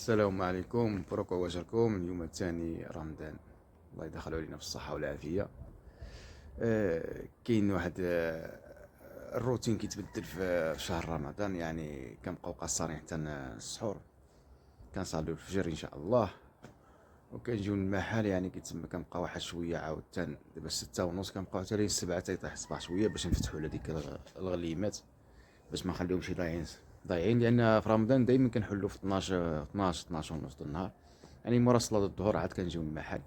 السلام عليكم، مبروك وجهكم. اليوم الثاني رمضان، الله يدخلوا علينا في الصحة والعافية. كاين واحد الروتين كيتبدل في شهر رمضان، يعني كنبقاو قاصرين حتى السحور، كنصليو الفجر ان شاء الله، وكنجيو للمحل يعني كيتسمى كنبقاو واحد شويه عاود حتى دابا 6:30 كنبقاو حتى لين 7 تيطيح الصباح شويه باش نفتحوا على ديك الغليمات، باش ما نخليهمش ضايعين، لان في رمضان دائما كنحلوا في 12 ونص د النهار، يعني مورا صلاه الظهر عاد كنجيو للمحل،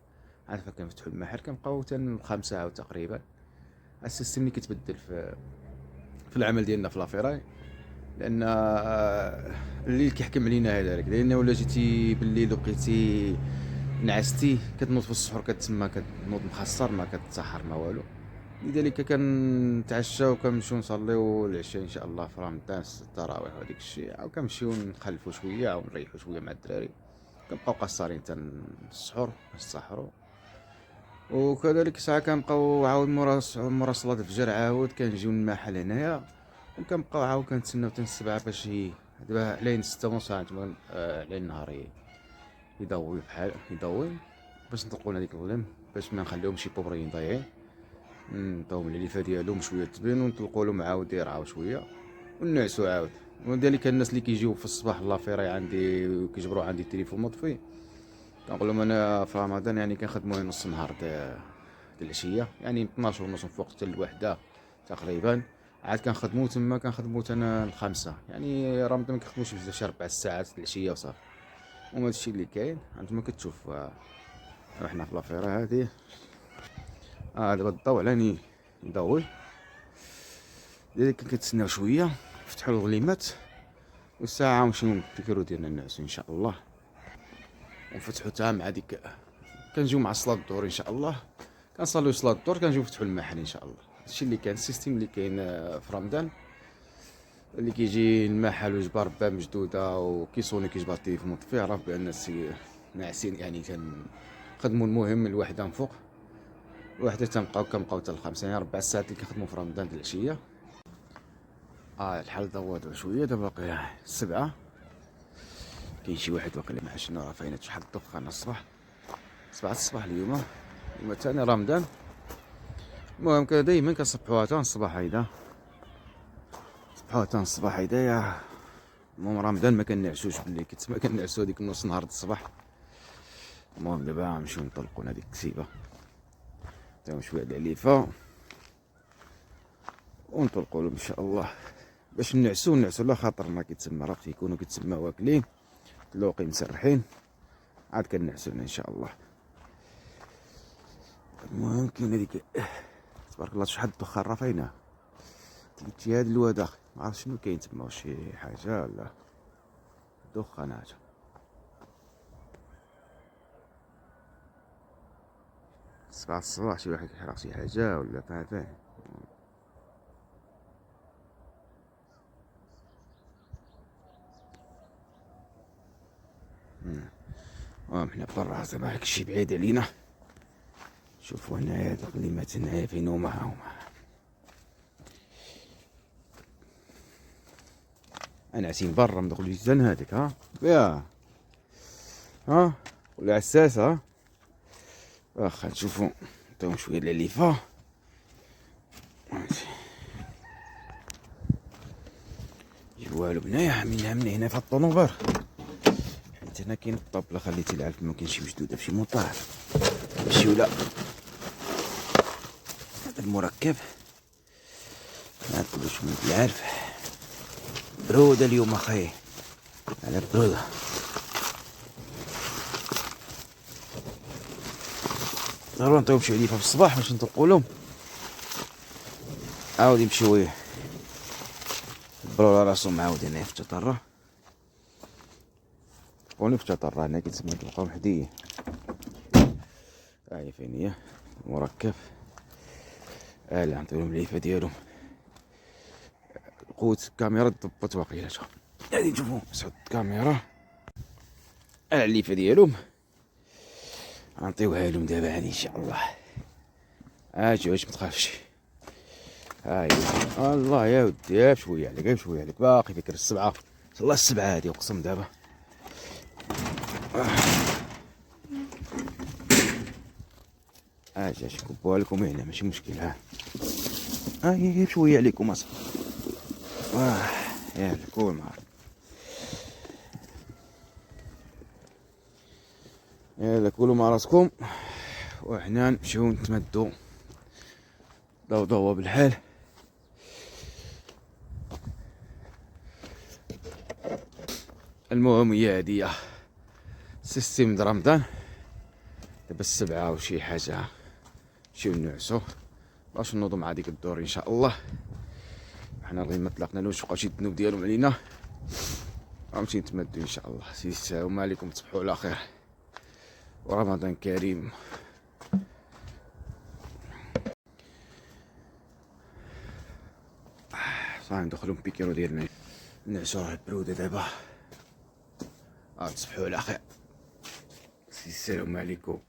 عاد كنفتحوا المحل كنبقاو حتى الخامسة عاود تقريبا. السيستم اللي كيتبدل في العمل ديالنا في لافيراي، لان الليل كيحكم علينا هذاك، لان ولا جيتي بالليل وبقيتي نعستي كتنوض في السحور كتسمى كتنوض مخسر، ما كتسحر ما والو. لذلك كنتعشاو وكنمشيو نصليو العشاء ان شاء الله في رمضان، التراويح وديك الشيء، او كنمشيو نخلفوا شويه او نريحوا شويه مع الدراري، كنبقاو قصارين حتى السحور نسحروا. وكذلك ساعه كنبقاو عاود مورا صلاه الفجر عاود كنجيو للمحل هنايا، وكنبقاو عاود كنتسناو حتى السبعة باش دابا على 6:30 عاد على النهار يضوي بحال يضوي، باش نطلقوا لنا ديك الظلم، باش ما نخليهمش شي بوبريين ضايعين، نعطيوهم العليفه ديالهم شويه تبين ونطلقوا لهم عاود يرعاو شويه ونعسوا عاود. وذلك الناس اللي كيجيو في الصباح لافيراي عندي وكيجبروا عندي التليفون مطفي، كنقول لهم انا في رمضان يعني كنخدموا نص نهار د العشيه، يعني من 12 ونص فوق حتى الوحده تقريبا، عاد كنخدموا تما كنخدموا تنا الخمسة، يعني رمضان ما كنخدموش بزاف، شي 4 ساعات العشيه وصافي. وهذا الشيء اللي كاين انتما كتشوف. احنا في لافيرا هذه دابا الضوء علاني يضوي، لذلك كنتسناو شويه فتحوا الغليمات، والساعه نمشيو نفكروا ديالنا الناس ان شاء الله، ونفتحوا تاع مع ديك كنجيو مع صلاه الظهر ان شاء الله، كنصليو صلاه الظهر كنجيو نفتحوا المحل ان شاء الله. هادشي اللي كان السيستم اللي كاين في رمضان، اللي كيجي المحل وجبر باب مجدوده وكيصوني كيجبر التليفون مطفي، عرف بان السي ناعسين، يعني كنخدموا المهم الوحده من فوق الوحده كنبقاو حتى الخمسة، يعني 4 ساعات اللي كنخدموا في رمضان د العشيه. الحال ضوض شويه، دابا باقي 7، كاين شي واحد واقيلا ما شنو راه فاينة شحال الدخان الصباح 7 الصباح اليوم ثاني رمضان. المهم دايما كنصبحوها حتى الصباح هيدا، صبحوها حتى الصباح هيدا يا المهم رمضان ما كنعسوش باللي كتسمى كنعسو هذيك نص نهار الصباح. المهم دابا نمشيو نطلقوا هذيك الكسيبه تاهم شويه د العليفه ونطلقوا لهم ان شاء الله، باش نعسو لا خاطرنا كيتسمى راه كيكونوا كيتسمى واكلين تلوقي مسرحين، عاد كنعسو ان شاء الله. المهم كاين هذيك تبارك الله شحال الدخان راه فاينه، تلتي هاد الواد ما عرفت شنو كاين تما، واش شي حاجه ولا دخانات. 7 الصباح شي واحد كيحرق شي حاجه ولا فاهم. حنا برا زعما هادشي بعيد علينا، شوفوا هنايا هاد الغليمات هنايا فين هما انا عسين برا مدخل الجزان هذيك ولا عساس واخا نشوفو نعطيهم شويه د العليفه. والو هنايا من هنا في الطنوبر، حيت هنا كاين الطبله خليتي العلف، ما كاينش مشدوده في شي مطار ماشي ولا هذا المركب ناكلو شويه د العلف. برودة اليوم اخي، على برودة. ضروري نعطيهم شي عليفة في الصباح باش نطلقوا لهم، عاود يمشيو يدبروا على راسهم عاود هنايا في التطرة، تلقوني في التطرة هنا كيتسمى تلقاهم حدية. هي فين هي المركب، لا نعطيولهم العليفة ديالهم. قوة الكاميرا ضبط واقيلا، غادي نشوفو نسعود الكاميرا العليفة ديالهم غنعطيوها لهم دابا هادي ان شاء الله. اجي واش متخافش، هاي الله يا ودي غير بشويه عليك باقي فكر 7 الله 7 هادي اقسم دابا. اجي نكبوها لكم هنا ماشي مشكل. ها غير شويه عليكم اصاحبي. يلا كول معاك. يلا كلوا مع راسكم وحنا نمشيو نتمدو ضوضوة بالحال. المهم هي هادية سيستيم د رمضان. دابا 7 وشي حاجة نمشيو نعسو باش نوضو مع ديك الدور ان شاء الله. حنا غير ما طلقنالوش بقاو شي الذنوب ديالهم علينا غنمشي نتمدو ان شاء الله. السلام عليكم، تصبحوا على خير ورمضان كريم. صافي ندخلو بيكيرو ديالنا نعسو. راه البرودة دابا. تصبحوا على خير. السلام عليكم.